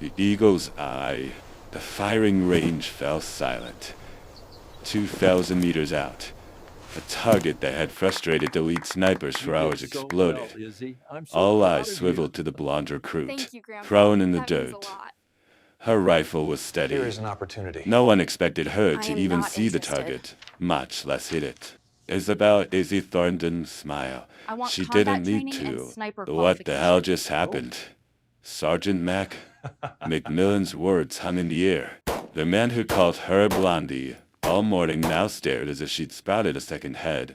The eagle's eye. The firing range fell silent. 2,000 meters out. A target that had frustrated the lead snipers for hours exploded. All eyes swiveled to the blonde recruit, prone in the dirt. Her rifle was steady. Here is an opportunity. No one expected her to even see the target, much less hit it. Isabelle Izzy Thorne didn't smile. She didn't need to. What the hell just happened? Sergeant Mac? McMillan's words hung in the air. The man who called her Blondie all morning now stared as if she'd sprouted a second head.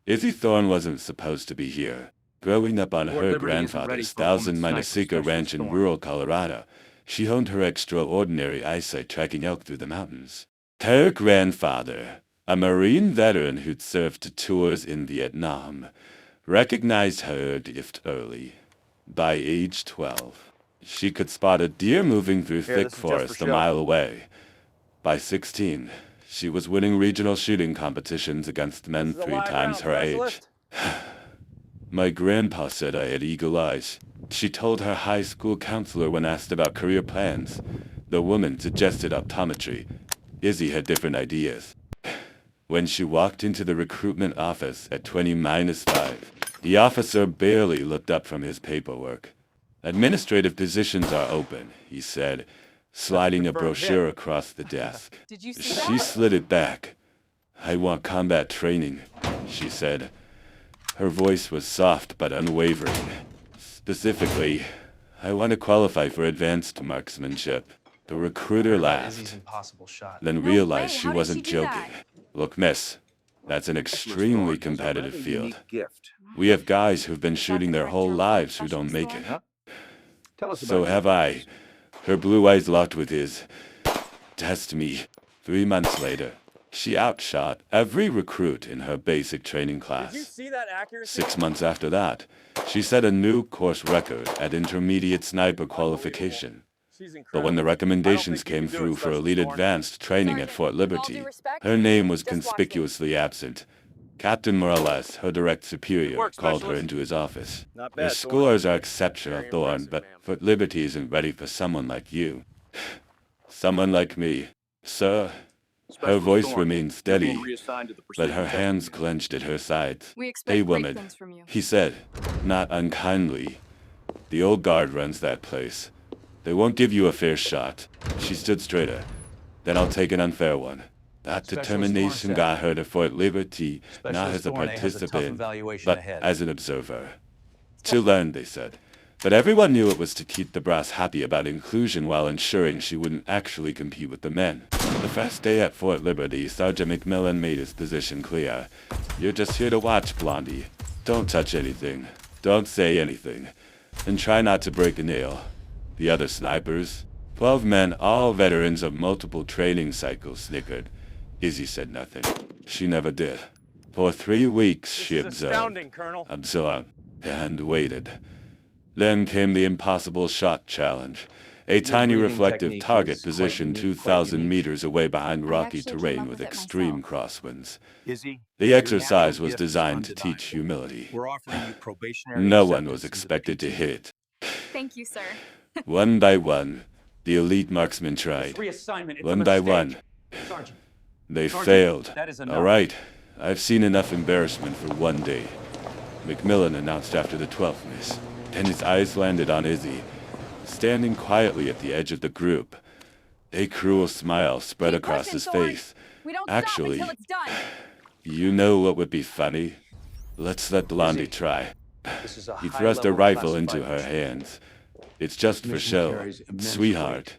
Izzy Thorne wasn't supposed to be here. Growing up on her grandfather's 1,000-acre ranch in rural Colorado, she honed her extraordinary eyesight tracking elk through the mountains. Her grandfather, a Marine veteran who'd served tours in Vietnam, recognized her gift early. By age 12, she could spot a deer moving through thick forest a mile away. By 16, she was winning regional shooting competitions against men 3 times her age. My grandpa said I had eagle eyes. She told her high school counselor when asked about career plans. The woman suggested optometry. Izzy had different ideas. When she walked into the recruitment office at 20-5, the officer barely looked up from his paperwork. Administrative positions are open, he said, sliding a brochure across the desk. She slid it back. I want combat training, she said. Her voice was soft but unwavering. Specifically, I want to qualify for advanced marksmanship. The recruiter laughed, then realized she wasn't joking. Look, miss, that's an extremely competitive field. We have guys who've been shooting their whole lives who don't make it. So have I. Her blue eyes locked with his. Test me. 3 months later, she outshot every recruit in her basic training class. 6 months after that, she set a new course record at intermediate sniper qualification. But when the recommendations came through for elite advanced training at Fort Liberty, her name was conspicuously absent. Captain Morales, her direct superior, called her into his office. Her scores are exceptional, Thorne, but Fort Liberty isn't ready for someone like you. Someone like me. Sir, her voice remained steady, but her hands clenched at her sides. Hey, woman, he said, not unkindly. The old guard runs that place. They won't give you a fair shot. She stood straighter. Then I'll take an unfair one. That determination got her to Fort Liberty, not as a participant, but as an observer. To learn, they said. But everyone knew it was to keep the brass happy about inclusion while ensuring she wouldn't actually compete with the men. The first day at Fort Liberty, Sergeant McMillan made his position clear. You're just here to watch, Blondie. Don't touch anything. Don't say anything. And try not to break a nail. The other snipers, 12 men, all veterans of multiple training cycles, snickered. Izzy said nothing. She never did. For 3 weeks, she observed, and waited. Then came the impossible shot challenge. A tiny reflective target positioned 2,000 meters away behind rocky terrain with extreme crosswinds. The exercise was designed to teach humility. No one was expected to hit. Thank you, sir. One by one, the elite marksmen tried. One by one. They failed. All right, I've seen enough embarrassment for one day, McMillan announced after the 12th miss. Then his eyes landed on Izzy, standing quietly at the edge of the group. A cruel smile spread across his face. Actually, you know what would be funny? Let's let Blondie try. He thrust a rifle into her hands. It's just for show. Sweetheart,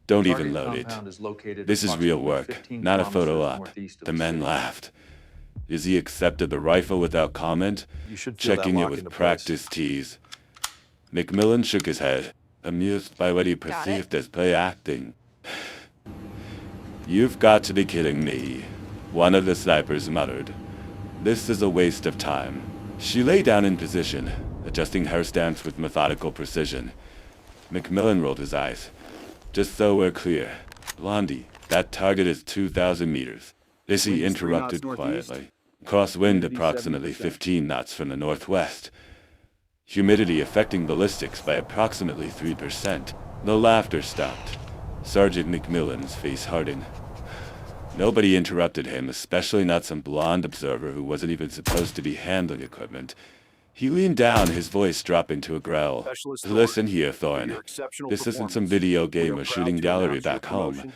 don't even load it. This is real work, not a photo op. The men laughed. Izzy accepted the rifle without comment, checking it with practice tees. McMillan shook his head, amused by what he perceived as play acting. You've got to be kidding me, one of the snipers muttered. This is a waste of time. She lay down in position, adjusting her stance with methodical precision. McMillan rolled his eyes. Just so we're clear, Blondie, that target is 2,000 meters. Izzy interrupted quietly. Crosswind approximately 15 knots from the northwest. Humidity affecting ballistics by approximately 3%. The laughter stopped. Sergeant McMillan's face hardened. Nobody interrupted him, especially not some blonde observer who wasn't even supposed to be handling equipment. He leaned down, his voice dropping to a growl. Listen here, Thorne. This isn't some video game or shooting gallery back home.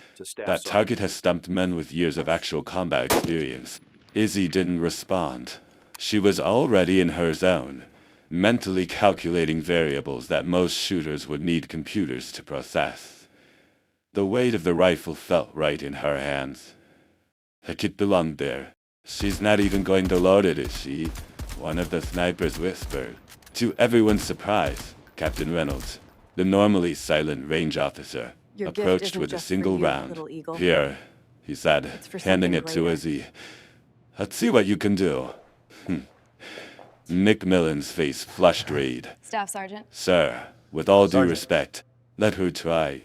That target has stumped men with years of actual combat experience. Izzy didn't respond. She was already in her zone, mentally calculating variables that most shooters would need computers to process. The weight of the rifle felt right in her hands. The kid belonged there. She's not even going to load it, is she? One of the snipers whispered. To everyone's surprise, Captain Reynolds, the normally silent range officer, approached with a single round. Here, he said, handing it to Izzy. Let's see what you can do. McMillan's face flushed rage. Staff Sergeant. Sir, with all due respect, let her try.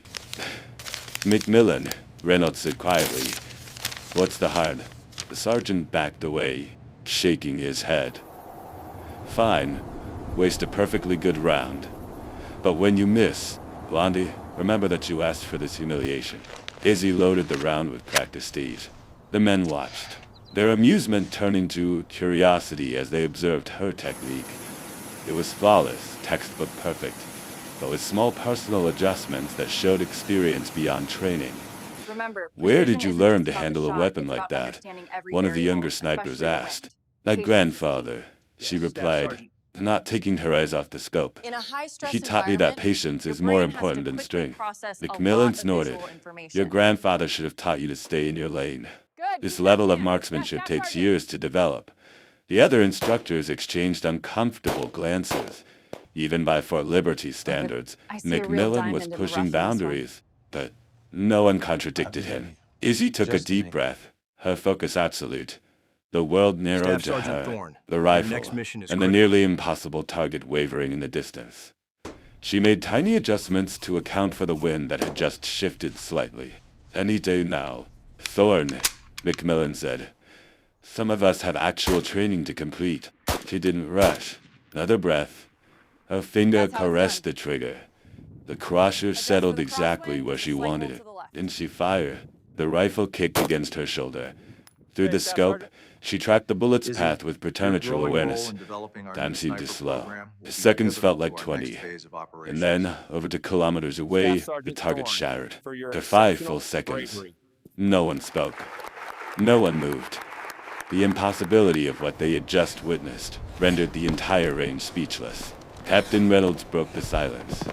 McMillan, Reynolds said quietly. What's the harm? The sergeant backed away, shaking his head. Fine. Waste a perfectly good round. But when you miss, Blondie, remember that you asked for this humiliation. Izzy loaded the round with practiced ease. The men watched, their amusement turning to curiosity as they observed her technique. It was flawless, textbook perfect, but with small personal adjustments that showed experience beyond training. Remember, where did you learn to handle a weapon like that? One of the younger snipers asked. My grandfather, she replied, not taking her eyes off the scope. He taught me that patience is more important than strength. McMillan snorted. Your grandfather should have taught you to stay in your lane. This level of marksmanship takes years to develop. The other instructors exchanged uncomfortable glances. Even by Fort Liberty standards, McMillan was pushing boundaries, but no one contradicted him. Izzy took a deep breath, her focus absolute. The world narrowed to her, Thorne, the rifle, and the nearly impossible target wavering in the distance. She made tiny adjustments to account for the wind that had just shifted slightly. Any day now. Thorne, McMillan said. Some of us have actual training to complete. She didn't rush. Another breath. Her finger caressed the trigger. The crusher settled exactly where she wanted it. Then she fired. The rifle kicked against her shoulder. Through the scope, she tracked the bullet's path with preternatural awareness. Time seemed to slow. The seconds felt like 20. And then, over 2 kilometers away, the target shattered. For 5 full seconds. No one spoke. No one moved. The impossibility of what they had just witnessed rendered the entire range speechless. Captain Reynolds broke the silence.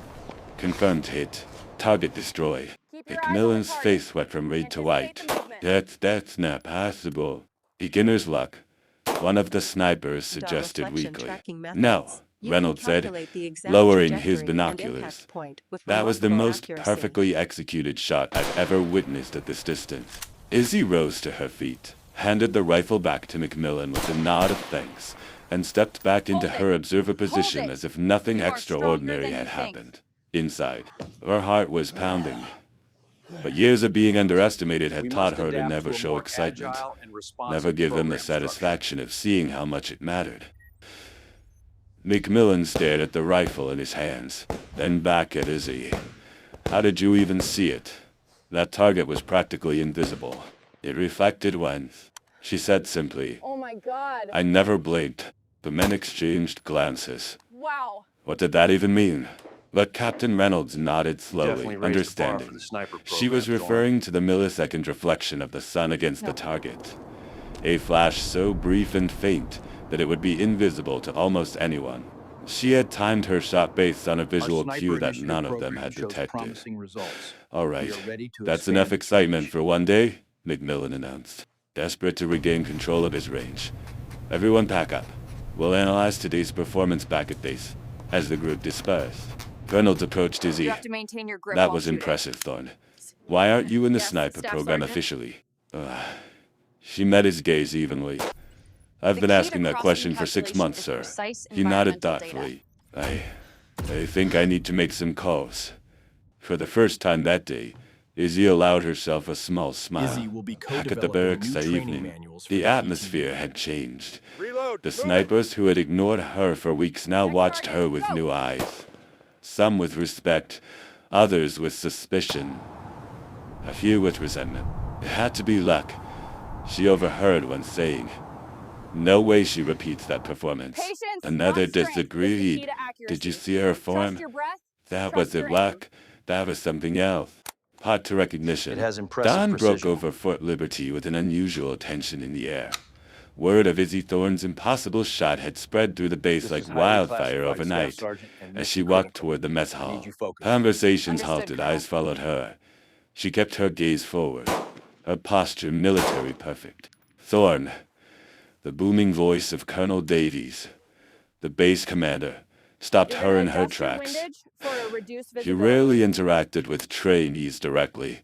Confirmed hit. Target destroyed. McMillan's face went from red to white. That's not possible. Beginner's luck. One of the snipers suggested weakly. No, Reynolds said, lowering his binoculars. That was the most perfectly executed shot I've ever witnessed at this distance. Izzy rose to her feet, handed the rifle back to McMillan with a nod of thanks, and stepped back into her observer position as if nothing extraordinary had happened. Inside, her heart was pounding. But years of being underestimated had taught her to never show excitement, never give them the satisfaction of seeing how much it mattered. McMillan stared at the rifle in his hands, then back at Izzy. How did you even see it? That target was practically invisible. It reflected once. She said simply, Oh my God. I never blinked. The men exchanged glances. Wow. What did that even mean? But Captain Reynolds nodded slowly, understanding. She was referring to the millisecond reflection of the sun against the target. A flash so brief and faint that it would be invisible to almost anyone. She had timed her shot based on a visual cue that none of them had detected. All right, that's enough excitement for one day, McMillan announced, desperate to regain control of his range. Everyone pack up. We'll analyze today's performance back at base. As the group dispersed, Reynolds approached Izzy. You have to maintain your grip That while was shooting. Impressive, Thorne. Why aren't you in the sniper Staff program Sergeant. officially? She met his gaze evenly. I've been asking that question for 6 months, sir. He nodded thoughtfully. I think I need to make some calls. For the first time that day, Izzy allowed herself a small smile. Back at the barracks that evening, the atmosphere had changed. The snipers who had ignored her for weeks now watched her with new eyes. Some with respect, others with suspicion, a few with resentment. It had to be luck. She overheard one saying, "No way she repeats that performance." Patience, Another not strength, is the key disagreed. to accuracy. "Did you see her form? Trust your breath. That Trust wasn't your aim. luck. That was something else." Hot to recognition. It has impressive Dawn broke precision. over Fort Liberty with an unusual tension in the air. Word of Izzy Thorne's impossible shot had spread through the base like wildfire overnight. As she walked toward the mess hall, conversations Understood, halted, Colonel. eyes followed her. She kept her gaze forward, her posture military perfect. "Thorne," the booming voice of Colonel Davies, the base commander, stopped her in her tracks. He rarely interacted with trainees directly.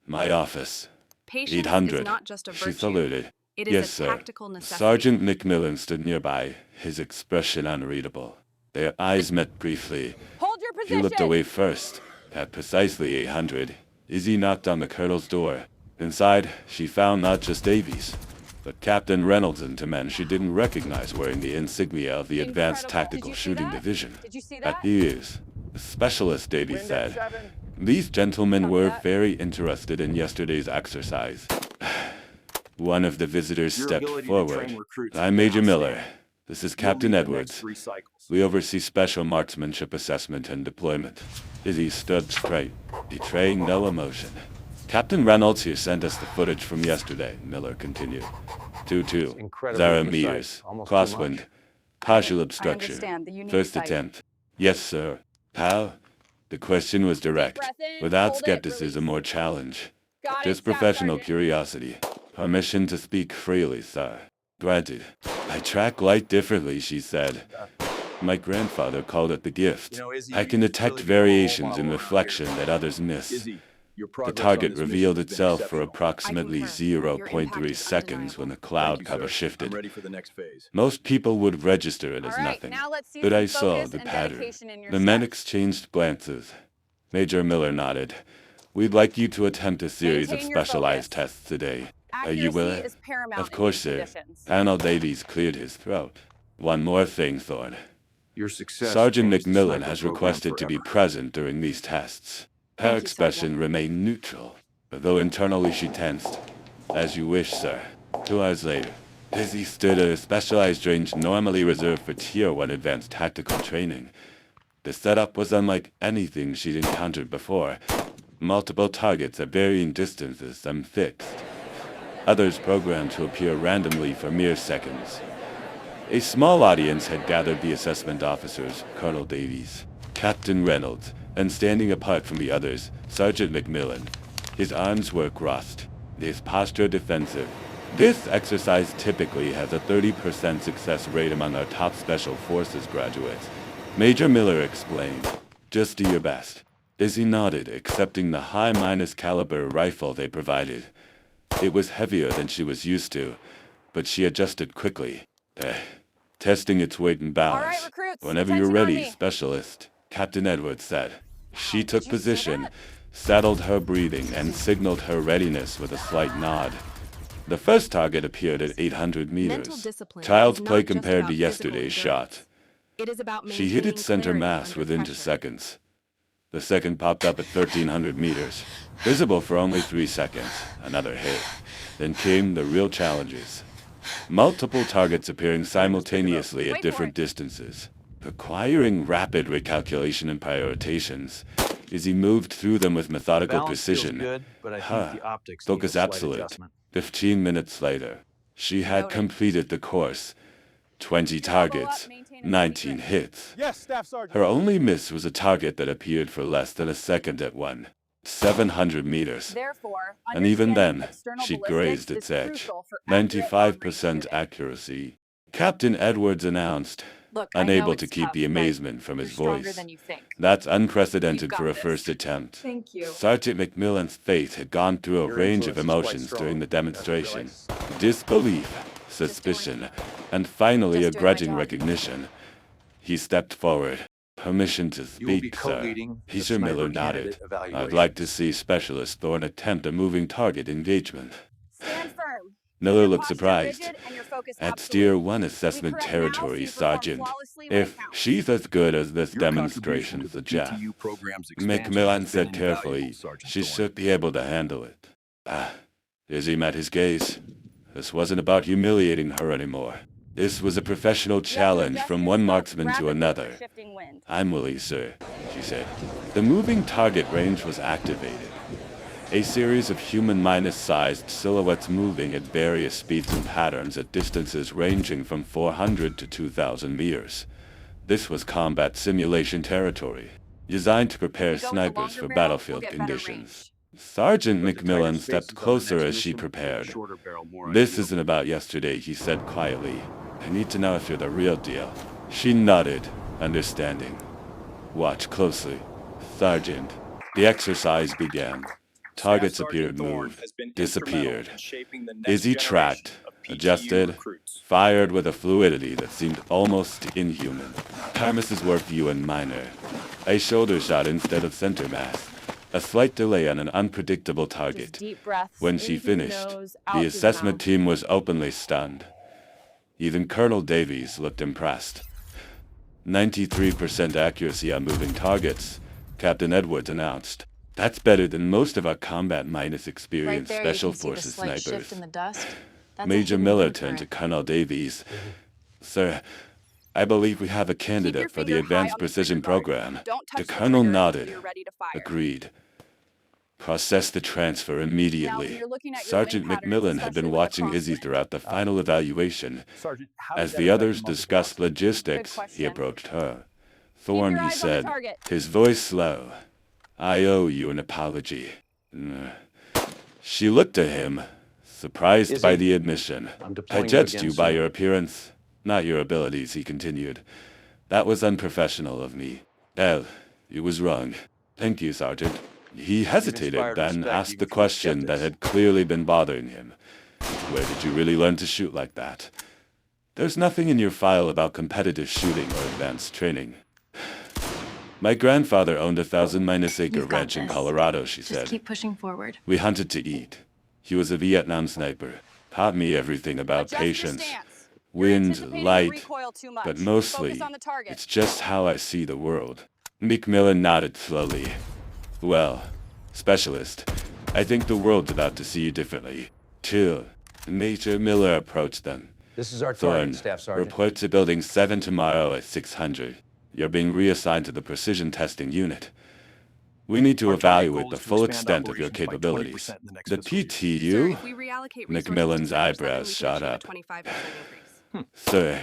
"My office. Patience 800. is not just a She virtue. saluted. It is "Yes, a sir." tactical necessity. Sergeant McMillan stood nearby, his expression unreadable. Their eyes met briefly. Hold your He position. looked away first. At precisely 800, Izzy knocked on the colonel's door. Inside, she found not just Davies, but Captain Reynolds and two men she didn't recognize wearing the insignia of the Advanced Incredible. Tactical Did you see Shooting that? Division. Did you see At that? ease, the specialist, Davies said. "These gentlemen Copy were that. very interested in yesterday's exercise." One of the visitors Your stepped ability to forward. train recruits "I'm is Major Miller. outstanding. This is You'll Captain lead the next Edwards. 3 cycles. We oversee special marksmanship assessment and deployment." Izzy stood straight, betraying no emotion. "Captain Reynolds here sent us the footage from yesterday," Miller continued. 2-2. Incredibly 0 precise, meters. almost too Crosswind. much. Partial I obstruction. understand. The unique First site. attempt. "Yes, sir." "How?" The question was direct, breath in, without hold it, skepticism release. or challenge. Got Just it, Staff professional Sergeant. curiosity. "Permission to speak freely, sir." "Granted." "I track light differently," she said. "My grandfather called it the gift. You know, Izzy, I can you detect really become a role variations model in around reflection here. that others miss." Izzy, your The progress on target this mission revealed has been itself for exceptional. approximately concur. Your impact 0.3 is seconds when the undeniable. cloud Thank you, cover sir. shifted. I'm ready for the next phase. Most people would register it as All right, nothing, now let's see but some I saw focus the and pattern. dedication in your The men steps. exchanged glances. Major Miller nodded. "We'd like you to attempt a series Maintain of your specialized focus. tests today. Are Accuracy you willing?" is paramount "Of course, in sir." these conditions. Colonel Davies cleared his throat. "One more thing, Thorne. Your success Sergeant changed the McMillan sniper has program requested to be forever. present during these tests." Her Thank you, expression Sergeant. remained neutral, though internally she tensed. "As you wish, sir." 2 hours later, Izzy stood at a specialized range normally reserved for Tier 1 advanced tactical training. The setup was unlike anything she'd encountered before. Multiple targets at varying distances, some fixed. Others programmed to appear randomly for mere seconds. A small audience had gathered the assessment officers, Colonel Davies, Captain Reynolds, and standing apart from the others, Sergeant McMillan. His arms were crossed, his posture defensive. "This exercise typically has a 30% success rate among our top Special Forces graduates," Major Miller explained. "Just do your best." Izzy nodded, accepting the high-minus caliber rifle they provided. It was heavier than she was used to, but she adjusted quickly. Testing its weight and All right, balance. recruits, "Whenever you're attention on ready, me." Specialist," Captain Edwards said. She Wow, took did you see position, that? settled her breathing, and signaled her readiness with a slight nod. The first target appeared at 800 Mental meters. discipline Child's is play not just compared about to physical yesterday's endurance. shot. It is about She hit its maintaining center clarity mass under within 2 pressure. seconds. The second popped up at 1,300 meters, visible for only 3 seconds. Another hit. Then came the real challenges. Multiple targets appearing simultaneously Wait at for different it. distances, requiring rapid recalculation and prioritations. Izzy moved through them with methodical Balance feels precision. good, but I Huh. think the optics need a Focus slight absolute. adjustment. 15 minutes later, she had Noted. completed the course. 20 Elbow up, targets, maintain a 19 steady hits. Yes, Staff Sergeant. Her only miss was a target that appeared for less than a second at 700 meters. Therefore, And even understanding then, external she ballistics grazed is its edge. crucial for accurate 95% long-range shooting. accuracy. Captain Edwards announced, Look, I know unable it's to keep tough, the but amazement from you're his stronger voice. than you think. "That's unprecedented You've got for a this. first attempt." Thank you. Sergeant McMillan's face had gone through a Your range of influence is quite emotions strong. during the demonstration. That's Disbelief, suspicion, and finally a Just doing my grudging job. recognition. He stepped forward. "Permission to You will be speak, sir." co-leading the Major Miller sniper nodded. candidate evaluation. "I'd like to see Specialist Thorne attempt a moving target engagement." Stand firm. Miller looked surprised. At Steer 1 assessment territory, Sergeant. If she's as good as this demonstration suggests, McMillan said carefully, she should be able to handle it. Izzy met his gaze. This wasn't about humiliating her anymore. This was a professional challenge from one marksman to another. I'm willing, sir, she said. The moving target range was activated. A series of human-sized silhouettes moving at various speeds and patterns at distances ranging from 400 to 2,000 meters. This was combat simulation territory, designed to prepare snipers for battlefield conditions. Sergeant McMillan stepped closer as she prepared. This isn't about yesterday, he said quietly. I need to know if you're the real deal. She nodded, understanding. Watch closely. Sergeant. The exercise began. Targets appeared, moved, disappeared. Izzy tracked, adjusted, fired with a fluidity that seemed almost inhuman. Parmis's were few and minor. A shoulder shot instead of center mass. A slight delay on an unpredictable target. When she finished, the assessment team was openly stunned. Even Colonel Davies looked impressed. 93% accuracy on moving targets, Captain Edwards announced. That's better than most of our combat minus experienced special forces snipers. Major Miller turned to Colonel Davies. Sir, I believe we have a candidate for the advanced precision program. The colonel nodded. Agreed. Process the transfer immediately. Sergeant McMillan had been watching Izzy throughout the final evaluation. As the others discussed logistics, he approached her. Thorne, he said, his voice slow. I owe you an apology. She looked at him, surprised by the admission. I judged you by your appearance, not your abilities, he continued. That was unprofessional of me. Well, you was wrong. Thank you, Sergeant. He hesitated, then asked the question that had clearly been bothering him. Where did you really learn to shoot like that? There's nothing in your file about competitive shooting or advanced training. My grandfather owned a 1,000-acre ranch in Colorado, she said. Just keep pushing forward. We hunted to eat. He was a Vietnam sniper. Taught me everything about patience, wind, light, but mostly, it's just how I see the world. McMillan nodded slowly. Well, specialist, I think the world's about to see you differently. Chill. Major Miller approached them. This is our Thorne, target, Staff Sergeant. report to Building 7 tomorrow at 600. You're being reassigned to the precision testing unit. We need to evaluate the full extent of your capabilities. The PTU? McMillan's eyebrows shot up. Sir,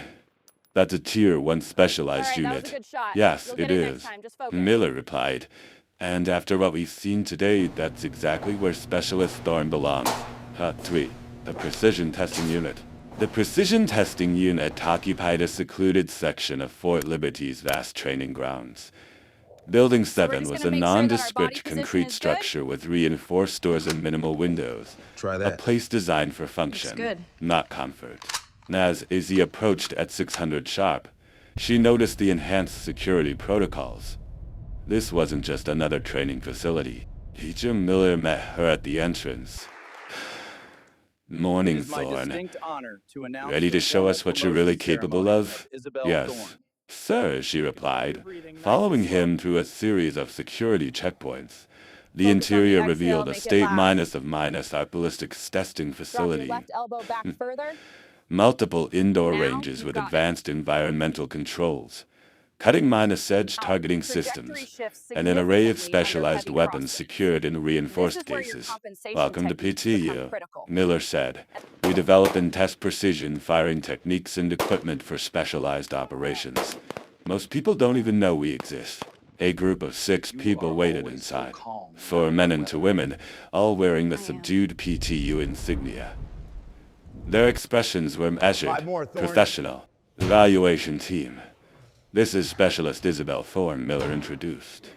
that's a Tier 1 specialized unit. Yes, it is. Miller replied. And after what we've seen today, that's exactly where Specialist Thorne belongs. Part 3, the Precision Testing Unit. The Precision Testing Unit occupied a secluded section of Fort Liberty's vast training grounds. Building 7 was a nondescript concrete structure with reinforced doors and minimal windows. A place designed for function, not comfort. As Izzy approached at 600 sharp, she noticed the enhanced security protocols. This wasn't just another training facility. Major Miller met her at the entrance. Morning, Thorne. Ready to show us what you're really capable of? Yes. Sir, she replied, following him through a series of security checkpoints. The interior revealed a state minus of minus our ballistics testing facility. Multiple indoor ranges with advanced environmental controls, cutting-minus edge targeting systems, and an array of specialized weapons secured in reinforced cases. Welcome to PTU, Miller said. We develop and test precision firing techniques and equipment for specialized operations. Most people don't even know we exist. A group of 6 people waited inside. 4 men and 2 women, all wearing the subdued PTU insignia. Their expressions were measured, professional. Evaluation team. This is Specialist Isabelle, Thorne, Miller introduced.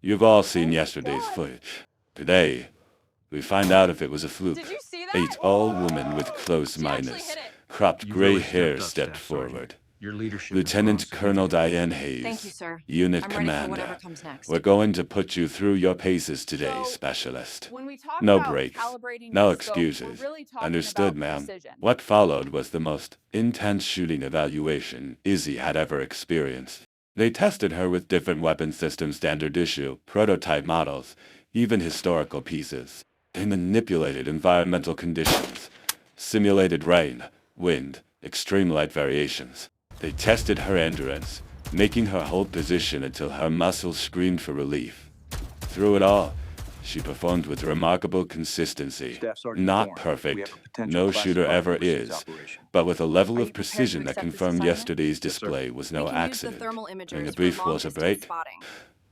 You've all seen yesterday's footage. Today, we find out if it was a fluke. A tall woman with close minus, cropped gray hair stepped forward. Lieutenant Colonel Diane Hayes, Thank you, sir. Unit I'm ready for Commander. whatever comes next. We're going to put you through your paces today, Specialist. talk No about breaks, calibrating no your scope, we're excuses. really talking Understood, about ma'am. precision. What followed was the most intense shooting evaluation Izzy had ever experienced. They tested her with different weapon system standard issue, prototype models, even historical pieces. They manipulated environmental conditions, simulated rain, wind, extreme light variations. They tested her endurance, making her hold position until her muscles screamed for relief. Through it all, she performed with remarkable consistency. Staff Sergeant Not Thorne, we perfect, have a potential no shooter classified ever overseas is, operation. but with a level Are you of prepared to precision that accept this confirmed assignment? yesterday's Yes, sir. display was no We can use the accident. thermal During imagers the for brief water long-distance break, spotting.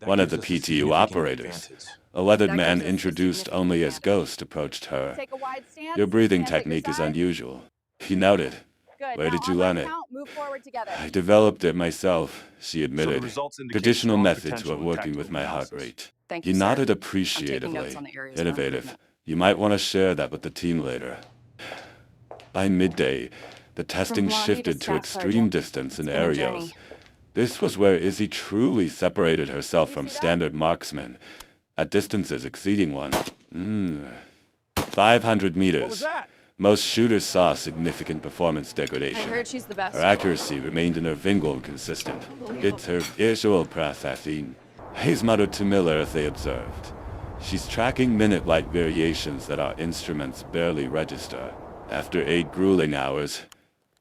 That one of the gives us a PTU significant operators, advantage. a weathered That man gives us a introduced significant only as advantage. Ghost, approached her. Take a wide stance. Your breathing hands at your technique is side. unusual. He noted. Good. Where Now, did you on my learn it? count, move forward together. I developed it myself, she So admitted. the results indicate Traditional strong methods potential were in working with tactical my heart analysis. rate. Thank He you, sir. nodded I'm taking appreciatively. notes on the areas for Innovative. improvement. You might want to share that with the team later. By midday, the testing Blondie to shifted to Staff extreme Sergeant. distance in It's been a aerials. journey. This was where Izzy truly separated herself You from see that? standard marksmen, at distances exceeding 500 meters. What was that? Most shooters saw significant performance I degradation. heard she's the best. Her accuracy remained in her vingle consistent. It's her visual processing. Hayes muttered to Miller as they observed. She's tracking minute light variations that our instruments barely register. After 8 grueling hours,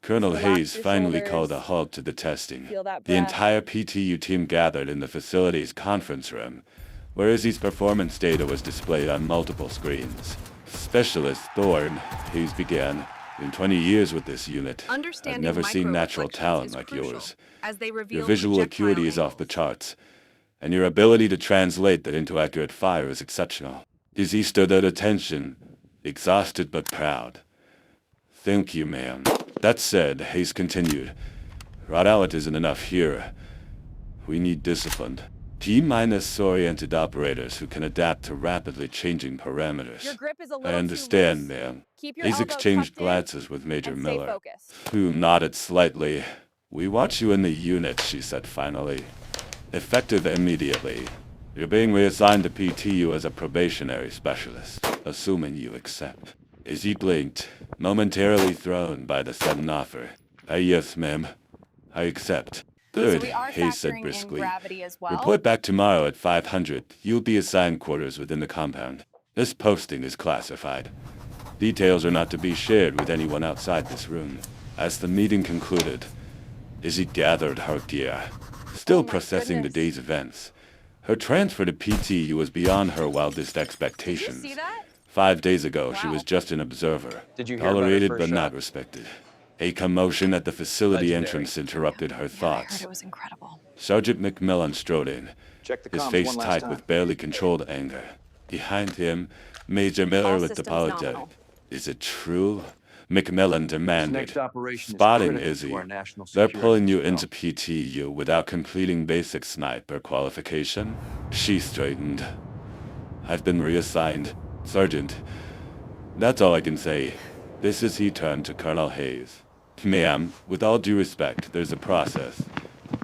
Colonel Relax Hayes your finally shoulders. called a halt to the testing. Feel that The breath. entire PTU team gathered in the facility's conference room, where Izzy's performance data was displayed on multiple screens. Specialist Thorne, Hayes began. In 20 years with this unit, I've Understanding never seen natural microreflections talent is like crucial, yours. as they reveal Your visual projectile acuity is off the angles. charts, and your ability to translate that into accurate fire is exceptional. Izzy stood at attention, exhausted but proud. Thank you, ma'am. That said, Hayes continued, raw talent isn't enough here. We need disciplined, T-oriented operators who can adapt to rapidly changing parameters. Your grip is a little I understand, too loose. ma'am. Keep your Hayes elbows exchanged tucked in glances with Major and stay Miller, focused. who nodded slightly. We want you in the unit, she said finally. Effective immediately. You're being reassigned to PTU as a probationary specialist, assuming you accept. Izzy blinked, momentarily thrown by the sudden offer. Yes, ma'am. I accept. Good, So we are Hayes said factoring in briskly. gravity as well. Report back tomorrow at 500. You'll be assigned quarters within the compound. This posting is classified. Details are not to be shared with anyone outside this room. As the meeting concluded, Izzy gathered her gear, still Oh my processing the goodness. day's events. Her transfer to PTU was beyond her wildest Did you expectations. see that? 5 days ago, she Wow. was just an observer, Did you hear about her tolerated first but not shot? respected. A commotion at the facility Legendary. entrance interrupted her I thoughts. heard it was incredible. Sergeant McMillan strode in, Check the his comms face one last tight time. with barely controlled anger. Behind him, Major Miller All looked systems apologetic. nominal. Is it true? McMillan This demanded. next operation Spotting is critical Izzy. to our national They're security, pulling you Isabelle. into PTU without completing basic sniper qualification? She straightened. I've been reassigned. Sergeant. That's all I can say. This is he turned to Colonel Hayes. Ma'am, with all due respect, there's a process.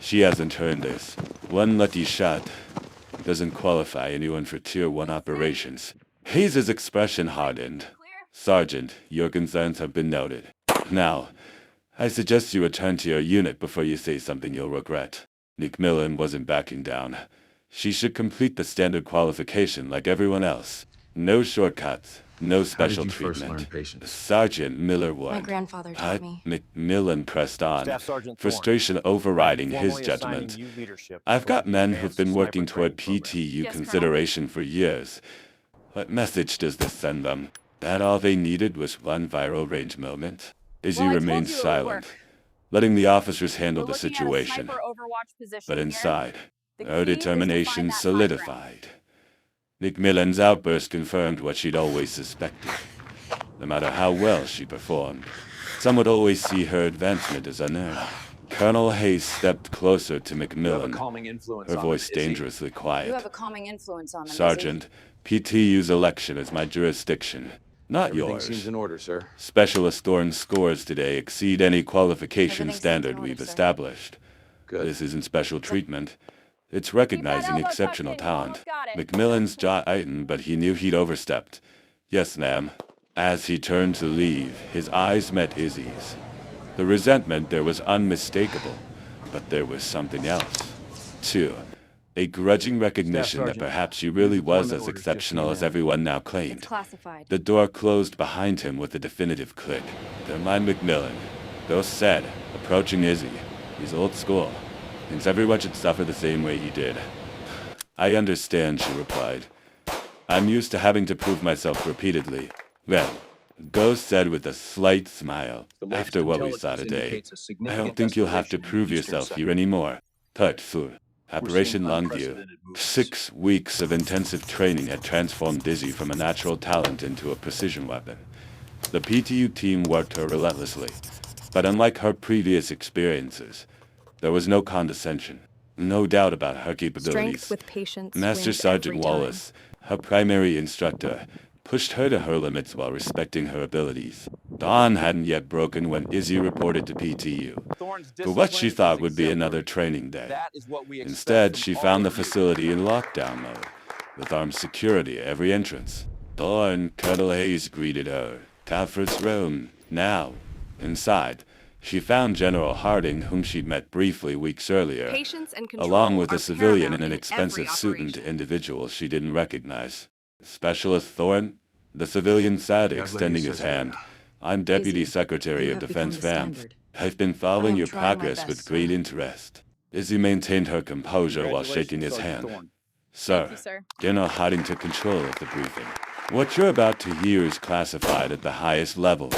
She hasn't earned this. One lucky shot doesn't qualify anyone for Tier 1 operations. Hayes' expression hardened. Clear? Sergeant, your concerns have been noted. Now, I suggest you return to your unit before you say something you'll regret. McMillan wasn't backing down. She should complete the standard qualification like everyone else. No shortcuts, no special How did you first learn treatment. patience? Sergeant Miller would. My grandfather taught me. McMillan pressed on, Staff Sergeant Thorne, frustration overriding his formally judgment. assigning you leadership I've got over the men who've advanced been sniper working toward training program. PTU Yes, Colonel. consideration for years. What message does this send them? That all they needed was one viral range moment? Izzy Well, I told remained you it would silent, work. letting the officers handle We're the looking at a situation. sniper Overwatch position But here. inside, The her key is to determination find that high solidified. McMillan's outburst confirmed what she'd always suspected. No matter how well she performed, some would always see her advancement as unearned. Colonel Hayes stepped closer to You have a McMillan, calming influence her on voice them, Izzy. dangerously You have quiet. a calming influence on them, Izzy. Sergeant, PTU's election is my jurisdiction, not Everything yours. seems in order, sir. Specialist Thorne's scores today exceed any qualification Everything seems in standard order, we've sir. established. Good. This isn't special treatment. It's recognizing elbow tucked exceptional in, you talent. almost got it. McMillan's jaw tightened, but he knew he'd overstepped. Yes, ma'am. As he turned to leave, his eyes met Izzy's. The resentment there was unmistakable, but there was something else, too. A grudging recognition that Sergeant, perhaps she really was deployment as orders just exceptional came as in. everyone now It's claimed. classified. The door closed behind him with a definitive click. Don't mind Macmillan. Ghost said, approaching Izzy. He's old school. Thinks everyone should suffer the same way he did. I understand, she replied. I'm used to having to prove myself repeatedly. Well, Ghost said with a slight smile, after what we saw today, I don't think you'll have to prove yourself here anymore. Part 4. Operation Longview. 6 weeks of intensive training had transformed Izzy from a natural talent into a precision weapon. The PTU team worked her relentlessly, but unlike her previous experiences, there was no condescension, no doubt about her capabilities. Strength with patience. Master wins Sergeant every time. Wallace, her primary instructor, pushed her to her limits while respecting her abilities. Dawn hadn't yet broken when Izzy reported to PTU for what she thought would be another training day. Instead, she found the facility in lockdown mode, with armed security at every entrance. Thorne, Colonel Hayes greeted her. Conference room, now. Inside, she found General Harding, whom she'd met briefly weeks earlier, Patience and control along with are a civilian paramount and an in expensive every suited operation. individual she didn't recognize. Specialist Thorne? The civilian said, extending his hand. I'm Deputy Izzy, Secretary you of have become Defense the FAMF. standard. I've been following I am your trying my progress best, with great sir. interest. Izzy maintained her composure while shaking his hand. Sir, Thank you, sir. General Harding took control of the briefing. What you're about to hear is classified at the highest level.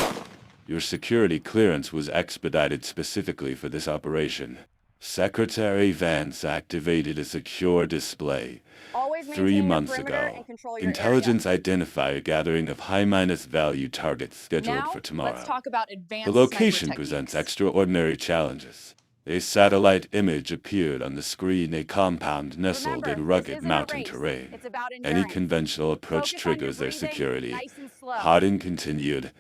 Your security clearance was expedited specifically for this operation. Secretary Vance activated a secure display Always 3 maintain your months perimeter ago. and control your Intelligence identified a gathering of high-value targets scheduled area. Now, for tomorrow. let's talk about advanced The location sniper presents techniques. extraordinary challenges. A satellite image appeared on the screen, a compound nestled Remember, in this rugged isn't a mountain race. terrain. It's about Any endurance. conventional approach Focus on your triggers their breathing, security. nice and slow. Harding continued.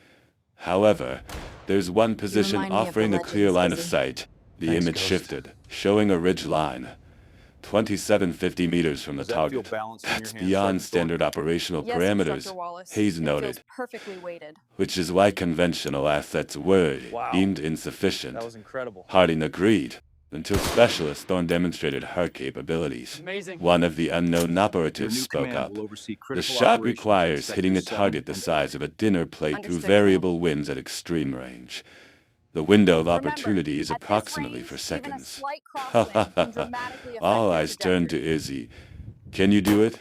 However, there's one position remind me of the offering a clear legends, line of Izzy. sight. The Thanks, image Ghost. shifted, showing a ridge line. 2750 meters from the Does that feel target. balanced in your That's hands, beyond Sergeant Thorne? standard operational Yes, parameters, Instructor Wallace. Hayes It noted, feels perfectly weighted. which is why conventional assets were Wow. deemed insufficient. That was incredible. Harding agreed, until Specialist Thorne demonstrated her capabilities. Amazing. One of the unknown Your operatives new spoke command up. will oversee The critical shot operations requires in hitting a Sectors target 7 the and size of a dinner plate through Understood, variable winds at extreme range. The window of Remember, opportunity is at this approximately range, for even a seconds. slight crosswind can dramatically affect All your eyes turned to trajectory. Izzy. Can you do it?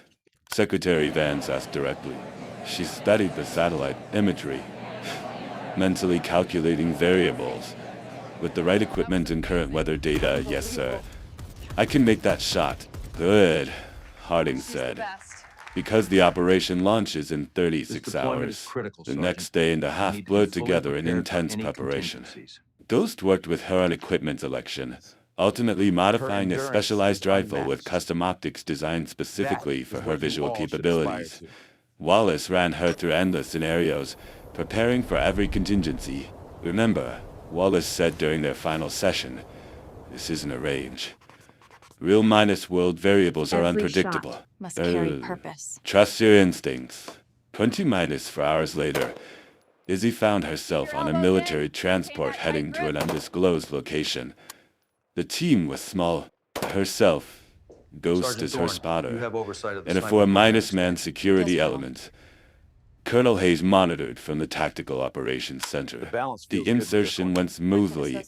Secretary Vance asked directly. She studied the satellite imagery, mentally calculating variables. With the right equipment and current weather data, yes, sir. I can make that shot. Good, Harding She's the said. best. Because the operation launches in 36 This deployment is hours. critical, The Sergeant. next day and a You half need to be blurred fully together in prepared for intense any preparation. contingencies. Ghost worked with her on equipment selection, ultimately modifying a endurance specialized is rifle with unmatched. custom optics designed specifically That for is her what you visual all should capabilities. aspire to. Wallace ran her through endless scenarios, preparing for every contingency. Remember, Wallace said during their final session, this isn't a range. Real minus world variables are Every unpredictable. shot must carry purpose. Trust your instincts. 20 minus 4 hours later, Izzy found herself on a military transport heading to an undisclosed location. The team was small. Herself, Ghost Sergeant is her Thorne, spotter, you have oversight of the and a sniper 4 program minus man expansion. security Yes, Colonel. element. Colonel Hayes monitored from the Tactical Operations The Center. balance The feels good with this insertion one. went smoothly.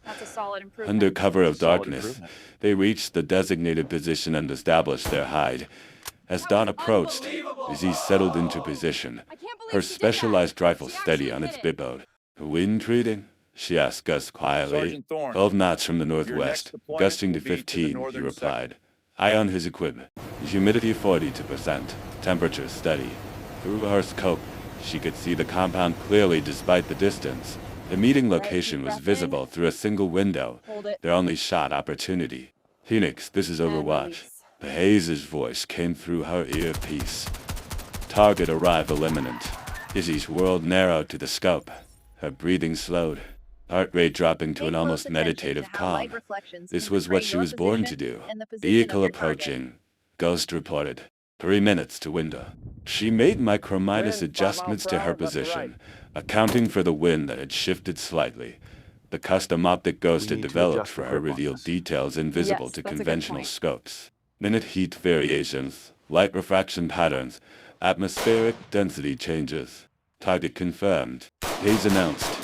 That's a solid improvement. Under cover of Solid darkness, improvement. they reached the designated position and established their hide. As dawn approached, Izzy settled into position, her specialized rifle steady on its bipod. Wind treating? She asked Gus quietly. Sergeant Thorne, 12 knots from the your next northwest, deployment gusting to will be to the 15, he northern replied. Eye on his equipment. Humidity 42%, temperature steady. Through her scope, she could see the compound clearly despite the distance. The meeting location was visible through a single window, Hold it. their only shot opportunity. Phoenix, this is And Overwatch. release. The Hayes' voice came through her earpiece. Target arrival imminent. Izzy's world narrowed to the scope. Her breathing slowed, heart rate dropping to Pay an close almost attention meditative to how light calm. reflections This can was what betray she your was born to position do. and the position of Vehicle your target. approaching. Ghost reported. 3 minutes to window. She made micro-minus adjustments to her position, accounting for the wind that had shifted slightly. The custom optic ghost had developed for her revealed details invisible to conventional scopes. Minute heat variations, light refraction patterns, atmospheric density changes. Target confirmed. Hayes announced,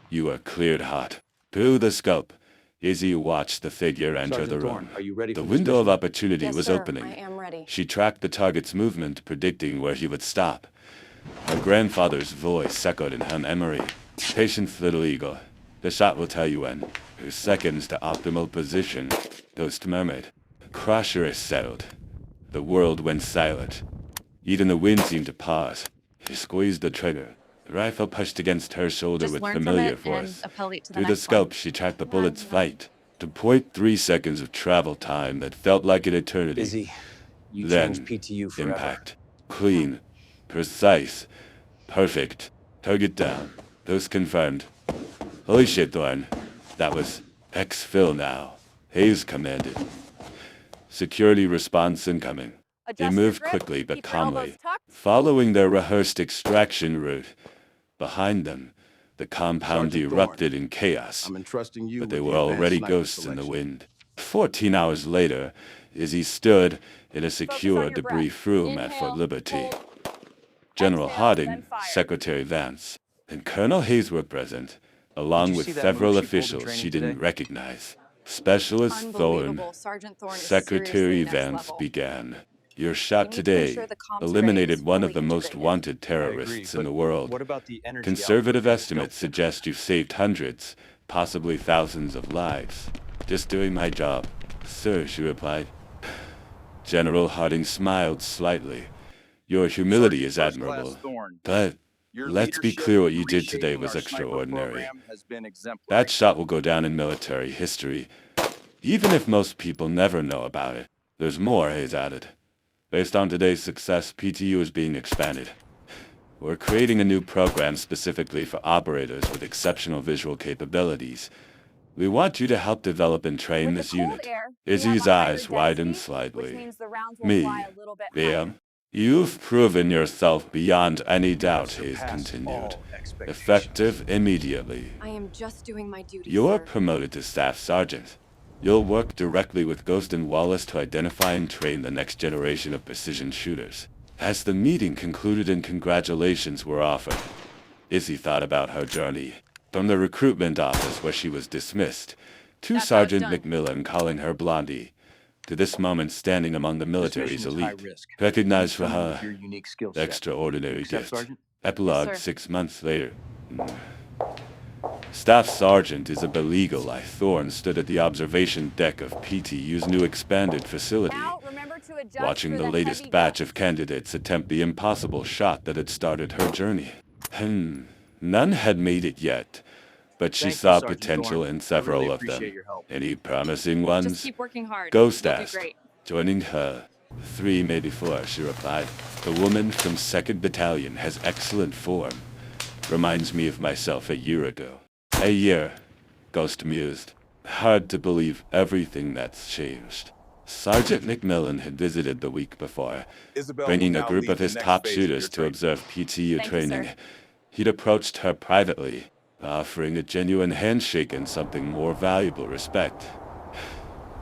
"You are cleared hot." Through the scope, Izzy watched the figure enter the room. Are you ready The for window this of opportunity Yes, was sir. opening. I am ready. She tracked the target's movement, predicting where he would stop. Her grandfather's voice echoed in her memory. "Patience, little eagle. The shot will tell you when. 2 seconds to optimal position," Ghost murmured. Crusher is settled. The world went silent. Even the wind seemed to pause. She squeezed the trigger. The rifle pushed against her shoulder Just with learn from familiar it force. and appellate to the Through the next scope, one. she tracked the bullet's flight. To 0.3 seconds of travel time that felt like an eternity. Izzy, you Then, changed PTU forever. impact. Clean. Precise. Perfect. Target down. Those confirmed. Holy shit, Thorne. That was exfil now. Hayes commanded. Security response incoming. They Adjust your moved grip, quickly but keep your elbows calmly, tucked. following their rehearsed extraction route. Behind them, the compound Sergeant erupted in chaos, I'm entrusting you but they with were the advanced already sniper ghosts in the selection. wind. 14 hours later, Izzy stood in a secure on your debris breath. room at Inhale, Fort Liberty. hold. General Exhale, Harding, then fire. Secretary Vance, and Colonel Hayes were present, along Did you with see that several move she pulled in officials training she didn't today? recognize. Specialist Thorne, Unbelievable. Sergeant Thorne is Secretary seriously next Vance level. began. Your We shot need to today ensure the comms eliminated array is one of fully the most integrated. wanted I agree, terrorists in but the world. what about the energy Conservative output from the estimates scope? suggest you've saved hundreds, possibly thousands of lives. Just doing my job, sir, she replied. General Harding smiled slightly. Your humility is Sergeant First admirable, Class Thorne, but your let's be leadership clear what in you did today reshaping was our sniper extraordinary. program has been exemplary. That shot will go down in military history, even if most people never know about it. There's more, Hayes added. Based on today's success, PTU is being expanded. We're creating a new program specifically for operators with exceptional visual capabilities. We want you to help develop and train With this the cold unit. air, we have Izzy's a higher eyes widened density, slightly. which means the rounds will Me, fly a little bit Liam, higher. you've proven yourself beyond any doubt, Hayes Surpassed continued. all expectations. Effective immediately. I am just doing my duty, You're sir. promoted to Staff Sergeant. You'll work directly with Ghost and Wallace to identify and train the next generation of precision shooters. As the meeting concluded and congratulations were offered, Izzy thought about her journey. From the recruitment office where she was dismissed, to That's how it's Sergeant done. McMillan calling her Blondie, to this moment standing among the This military's mission is high elite, risk. recognized for Someone with her your unique skill set. extraordinary Accept, gift. Sergeant? Epilogue Yes, sir. 6 months later. Staff Sergeant Isabelle Eagle-Eye Thorne stood at the observation deck of PTU's new expanded facility, Now, remember to adjust watching for the latest heavy batch gusts. of candidates attempt the impossible shot that had started her journey. None had made it yet, but she Thank you, saw Sergeant potential Thorne. in I several really of them. appreciate your help. Any promising Just ones? keep working hard. Ghost You'll do asked, great. joining her. 3, maybe 4, she replied. The woman from 2nd Battalion has excellent form. Reminds me of myself a year ago. A year, Ghost mused. Hard to believe everything that's changed. Sergeant McMillan had visited the week before, Isabelle bringing will a now group lead of the his next top phase of your shooters to training. observe PTU Thank you, training. sir. He'd approached her privately, offering a genuine handshake and something more valuable, respect.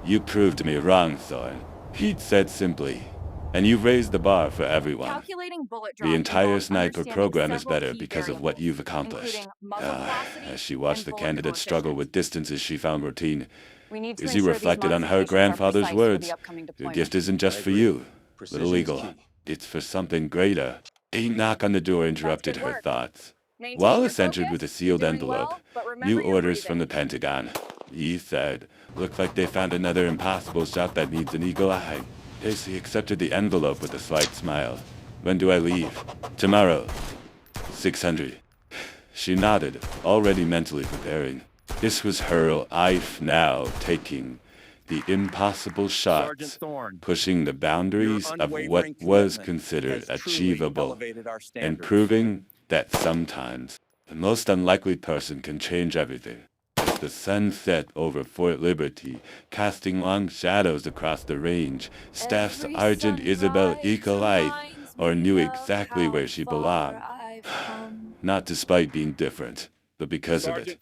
You proved me wrong, Thorne, Pete said simply. And you've raised the bar for everyone. Calculating bullet drop The entire involves sniper understanding program is several better key because of what variables, you've accomplished. including muzzle velocity As she watched and the bullet candidates struggle coefficient. with distances she found routine, We need to Izzy ensure reflected these on her modifications are grandfather's precise for words. the upcoming Your deployment. gift isn't just I for agree. you, Precision's little eagle. key. It's for something greater. A knock on the door interrupted good her work. thoughts. Maintain Wallace your entered focus, with a you're sealed doing envelope. well, but remember New you're orders from the breathing. Pentagon. He said, looked like they found another impossible shot that needs an eagle eye. Casey accepted the envelope with a slight smile. When do I leave? Tomorrow. 600. She nodded, already mentally preparing. This was her life now, taking the impossible Sergeant shots, Thorne, pushing the your boundaries of what unwavering was commitment considered has truly achievable, elevated our and standards. proving that sometimes the most unlikely person can change everything. As the sun set over Fort Liberty, casting long shadows across the range, Staff's Argent Isabelle Ecolite, or knew exactly where she belonged. Not despite being different, but because of it.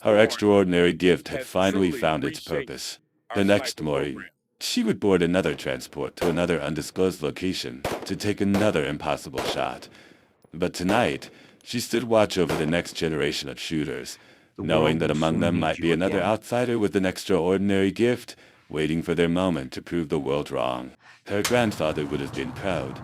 Her extraordinary gift had finally found its purpose. The next morning, she would board another transport to another undisclosed location to take another impossible shot. But tonight, she stood watch over the next generation of shooters, knowing that among them might be another outsider with an extraordinary gift, waiting for their moment to prove the world wrong. Her grandfather would have been proud.